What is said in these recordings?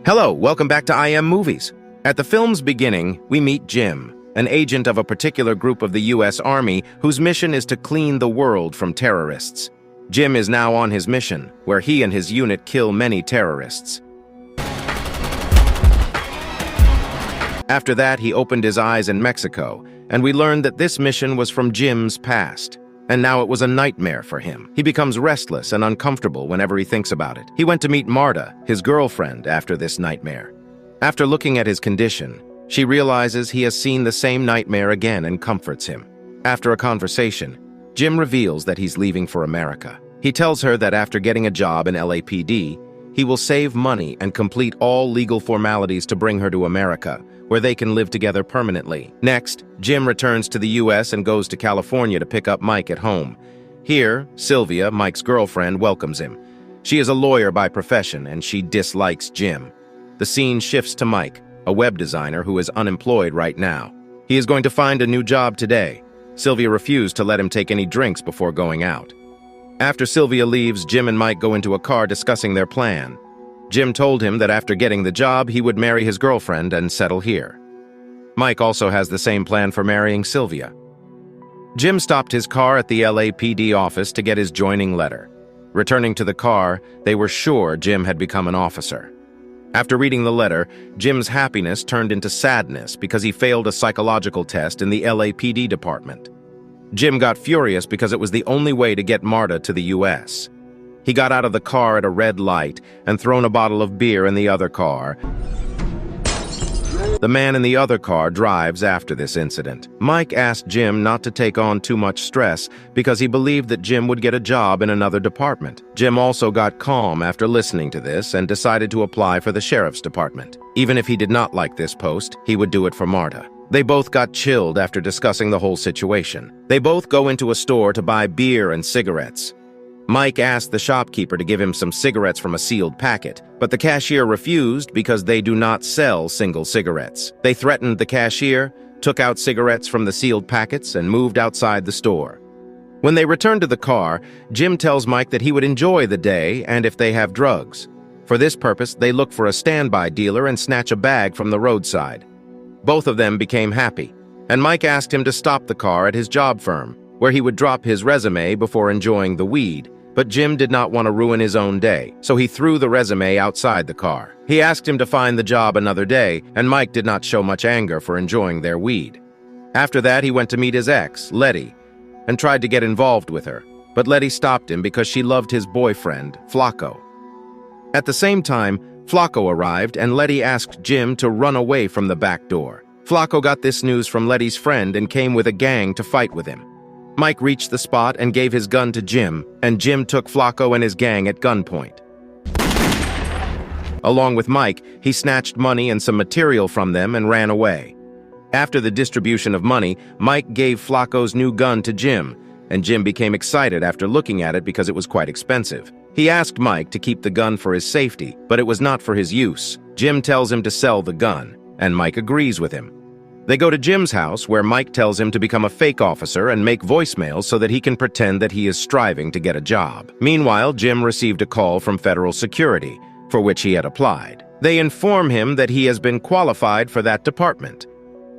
Hello, welcome back to IM Movies. At the film's beginning, we meet Jim, an agent of a particular group of the U.S. Army whose mission is to clean the world from terrorists. Jim is now on his mission, where he and his unit kill many terrorists. After that, he opened his eyes in Mexico, and we learned that this mission was from Jim's past. And now it was a nightmare for him. He becomes restless and uncomfortable whenever he thinks about it. He went to meet Marta, his girlfriend, after this nightmare. After looking at his condition, she realizes he has seen the same nightmare again and comforts him. After a conversation, Jim reveals that he's leaving for America. He tells her that after getting a job in LAPD, he will save money and complete all legal formalities to bring her to America, where they can live together permanently. Next, Jim returns to the U.S. and goes to California to pick up Mike at home. Here, Sylvia, Mike's girlfriend, welcomes him. She is a lawyer by profession, and she dislikes Jim. The scene shifts to Mike, a web designer who is unemployed right now. He is going to find a new job today. Sylvia refused to let him take any drinks before going out. After Sylvia leaves, Jim and Mike go into a car discussing their plan. Jim told him that after getting the job, he would marry his girlfriend and settle here. Mike also has the same plan for marrying Sylvia. Jim stopped his car at the LAPD office to get his joining letter. Returning to the car, they were sure Jim had become an officer. After reading the letter, Jim's happiness turned into sadness because he failed a psychological test in the LAPD department. Jim got furious because it was the only way to get Marta to the U.S. He got out of the car at a red light and thrown a bottle of beer in the other car. The man in the other car drives after this incident. Mike asked Jim not to take on too much stress because he believed that Jim would get a job in another department. Jim also got calm after listening to this and decided to apply for the sheriff's department. Even if he did not like this post, he would do it for Marta. They both got chilled after discussing the whole situation. They both go into a store to buy beer and cigarettes. Mike asked the shopkeeper to give him some cigarettes from a sealed packet, but the cashier refused because they do not sell single cigarettes. They threatened the cashier, took out cigarettes from the sealed packets, and moved outside the store. When they returned to the car, Jim tells Mike that he would enjoy the day and if they have drugs. For this purpose, they look for a standby dealer and snatch a bag from the roadside. Both of them became happy, and Mike asked him to stop the car at his job firm, where he would drop his resume before enjoying the weed. But Jim did not want to ruin his own day, so he threw the resume outside the car. He asked him to find the job another day, and Mike did not show much anger for enjoying their weed. After that, he went to meet his ex, Letty, and tried to get involved with her, but Letty stopped him because she loved his boyfriend, Flacco. At the same time, Flacco arrived, and Letty asked Jim to run away from the back door. Flacco got this news from Letty's friend and came with a gang to fight with him. Mike reached the spot and gave his gun to Jim, and Jim took Flacco and his gang at gunpoint. Along with Mike, he snatched money and some material from them and ran away. After the distribution of money, Mike gave Flacco's new gun to Jim, and Jim became excited after looking at it because it was quite expensive. He asked Mike to keep the gun for his safety, but it was not for his use. Jim tells him to sell the gun, and Mike agrees with him. They go to Jim's house, where Mike tells him to become a fake officer and make voicemails so that he can pretend that he is striving to get a job. Meanwhile, Jim received a call from federal security, for which he had applied. They inform him that he has been qualified for that department.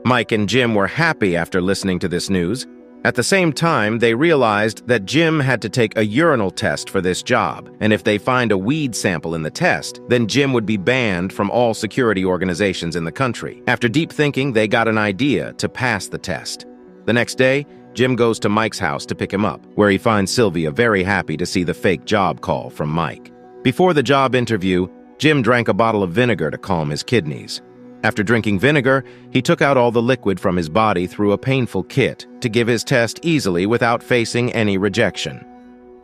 Mike and Jim were happy after listening to this news. At the same time, they realized that Jim had to take a urinal test for this job, and if they find a weed sample in the test, then Jim would be banned from all security organizations in the country. After deep thinking, they got an idea to pass the test. The next day, Jim goes to Mike's house to pick him up, where he finds Sylvia very happy to see the fake job call from Mike. Before the job interview, Jim drank a bottle of vinegar to calm his kidneys. After drinking vinegar, he took out all the liquid from his body through a painful kit to give his test easily without facing any rejection.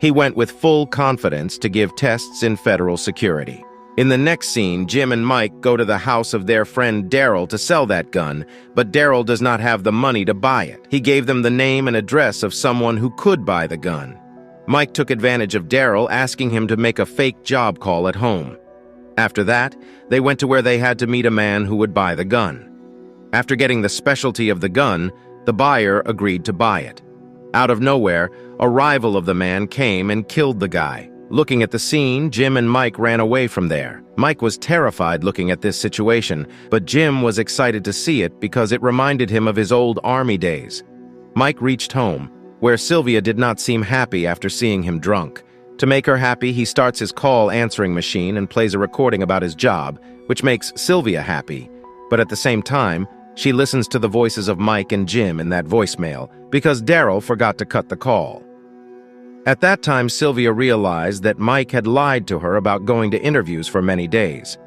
He went with full confidence to give tests in federal security. In the next scene, Jim and Mike go to the house of their friend Daryl to sell that gun, but Daryl does not have the money to buy it. He gave them the name and address of someone who could buy the gun. Mike took advantage of Daryl, asking him to make a fake job call at home. After that, they went to where they had to meet a man who would buy the gun. After getting the specialty of the gun, the buyer agreed to buy it. Out of nowhere, a rival of the man came and killed the guy, Looking at the scene, Jim and Mike ran away from there. Mike was terrified looking at this situation, but Jim was excited to see it because it reminded him of his old army days. Mike reached home, where Sylvia did not seem happy after seeing him drunk. To make her happy, he starts his call answering machine and plays a recording about his job, which makes Sylvia happy. But at the same time, she listens to the voices of Mike and Jim in that voicemail because Daryl forgot to cut the call. At that time, Sylvia realized that Mike had lied to her about going to interviews for many days.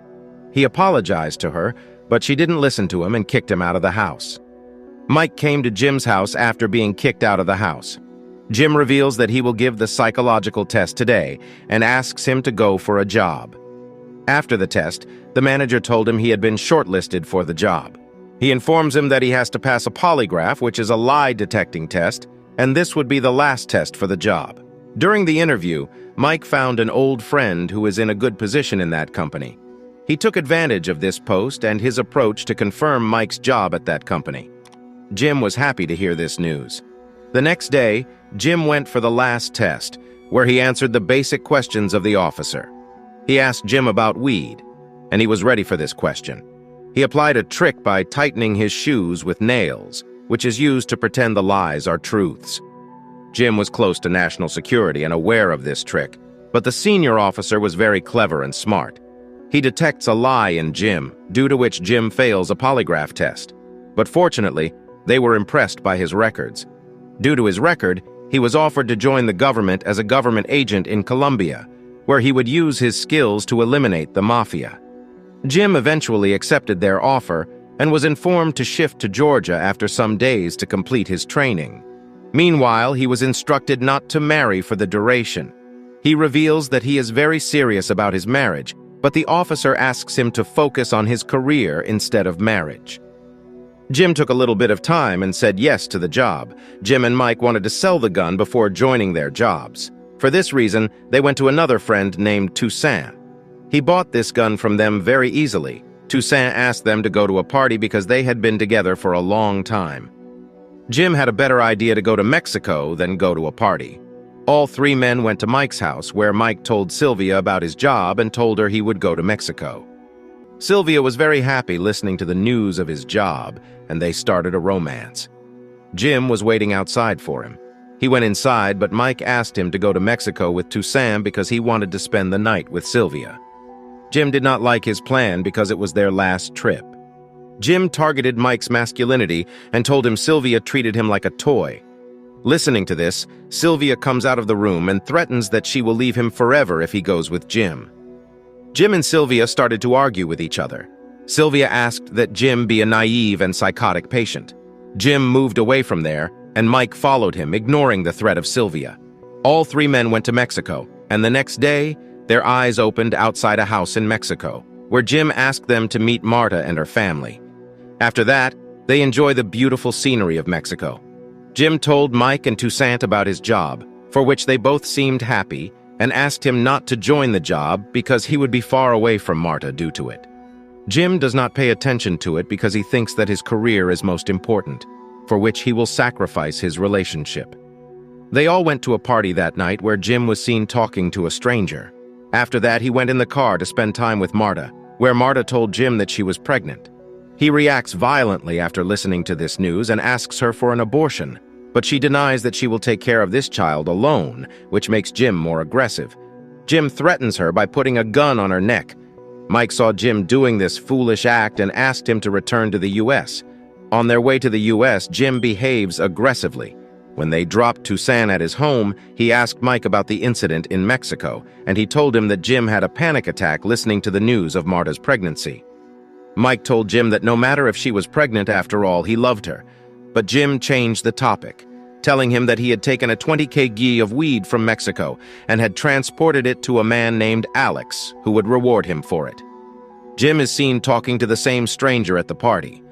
He apologized to her, but she didn't listen to him and kicked him out of the house. Mike came to Jim's house after being kicked out of the house. Jim reveals that he will give the psychological test today and asks him to go for a job. After the test, the manager told him he had been shortlisted for the job. He informs him that he has to pass a polygraph, which is a lie detecting test, and this would be the last test for the job. During the interview, Mike found an old friend who was in a good position in that company. He took advantage of this post and his approach to confirm Mike's job at that company. Jim was happy to hear this news. The next day, Jim went for the last test, where he answered the basic questions of the officer. He asked Jim about weed, and he was ready for this question. He applied a trick by tightening his shoes with nails, which is used to pretend the lies are truths. Jim was close to national security and aware of this trick, but the senior officer was very clever and smart. He detects a lie in Jim, due to which Jim fails a polygraph test. But fortunately, they were impressed by his records. Due to his record, he was offered to join the government as a government agent in Colombia, where he would use his skills to eliminate the mafia. Jim eventually accepted their offer and was informed to shift to Georgia after some days to complete his training. Meanwhile, he was instructed not to marry for the duration. He reveals that he is very serious about his marriage, but the officer asks him to focus on his career instead of marriage. Jim took a little bit of time and said yes to the job. Jim and Mike wanted to sell the gun before joining their jobs. For this reason, they went to another friend named Toussaint. He bought this gun from them very easily. Toussaint asked them to go to a party because they had been together for a long time. Jim had a better idea to go to Mexico than go to a party. All three men went to Mike's house, where Mike told Sylvia about his job and told her he would go to Mexico. Sylvia was very happy listening to the news of his job, and they started a romance. Jim was waiting outside for him. He went inside, but Mike asked him to go to Mexico with Toussaint because he wanted to spend the night with Sylvia. Jim did not like his plan because it was their last trip. Jim targeted Mike's masculinity and told him Sylvia treated him like a toy. Listening to this, Sylvia comes out of the room and threatens that she will leave him forever if he goes with Jim. Jim and Sylvia started to argue with each other. Sylvia asked that Jim be a naive and psychotic patient. Jim moved away from there, and Mike followed him, ignoring the threat of Sylvia. All three men went to Mexico, and the next day, their eyes opened outside a house in Mexico, where Jim asked them to meet Marta and her family. After that, they enjoy the beautiful scenery of Mexico. Jim told Mike and Toussaint about his job, for which they both seemed happy, and asked him not to join the job because he would be far away from Marta due to it. Jim does not pay attention to it because he thinks that his career is most important, for which he will sacrifice his relationship. They all went to a party that night where Jim was seen talking to a stranger. After that, he went in the car to spend time with Marta, where Marta told Jim that she was pregnant. He reacts violently after listening to this news and asks her for an abortion, but she denies that she will take care of this child alone, which makes Jim more aggressive. Jim threatens her by putting a gun on her neck. Mike saw Jim doing this foolish act and asked him to return to the U.S. On their way to the U.S., Jim behaves aggressively. When they dropped Toussaint at his home, he asked Mike about the incident in Mexico, and he told him that Jim had a panic attack listening to the news of Marta's pregnancy. Mike told Jim that no matter if she was pregnant, after all, he loved her. But Jim changed the topic, telling him that he had taken a 20 kg of weed from Mexico and had transported it to a man named Alex, who would reward him for it. Jim is seen talking to the same stranger at the party.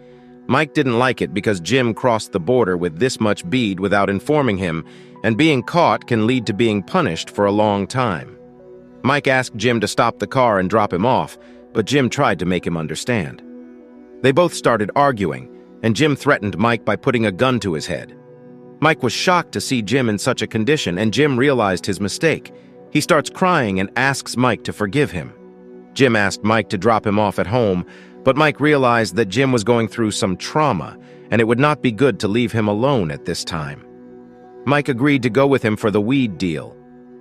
Mike didn't like it because Jim crossed the border with this much weed without informing him, and being caught can lead to being punished for a long time. Mike asked Jim to stop the car and drop him off, but Jim tried to make him understand. They both started arguing, and Jim threatened Mike by putting a gun to his head. Mike was shocked to see Jim in such a condition, and Jim realized his mistake. He starts crying and asks Mike to forgive him. Jim asked Mike to drop him off at home, but Mike realized that Jim was going through some trauma, and it would not be good to leave him alone at this time. Mike agreed to go with him for the weed deal.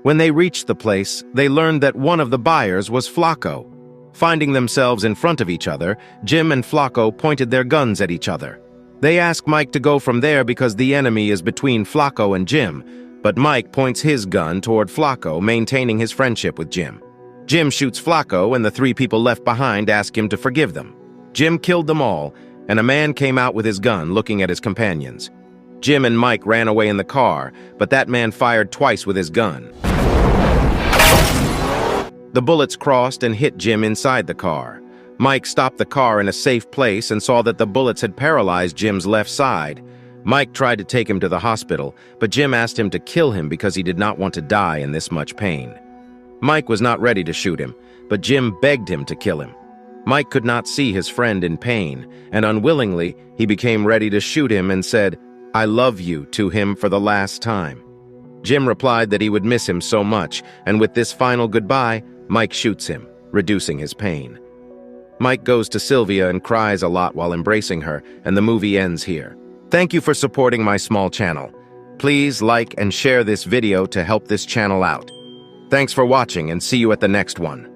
When they reached the place, they learned that one of the buyers was Flacco. Finding themselves in front of each other, Jim and Flacco pointed their guns at each other. They ask Mike to go from there because the enemy is between Flacco and Jim, but Mike points his gun toward Flacco, maintaining his friendship with Jim. Jim shoots Flacco, and the three people left behind ask him to forgive them. Jim killed them all, and a man came out with his gun, looking at his companions. Jim and Mike ran away in the car, but that man fired twice with his gun. The bullets crossed and hit Jim inside the car. Mike stopped the car in a safe place and saw that the bullets had paralyzed Jim's left side. Mike tried to take him to the hospital, but Jim asked him to kill him because he did not want to die in this much pain. Mike was not ready to shoot him, but Jim begged him to kill him. Mike could not see his friend in pain, and unwillingly, he became ready to shoot him and said, "I love you," to him for the last time. Jim replied that he would miss him so much, and with this final goodbye, Mike shoots him, reducing his pain. Mike goes to Sylvia and cries a lot while embracing her, and the movie ends here. Thank you for supporting my small channel. Please like and share this video to help this channel out. Thanks for watching, and see you at the next one.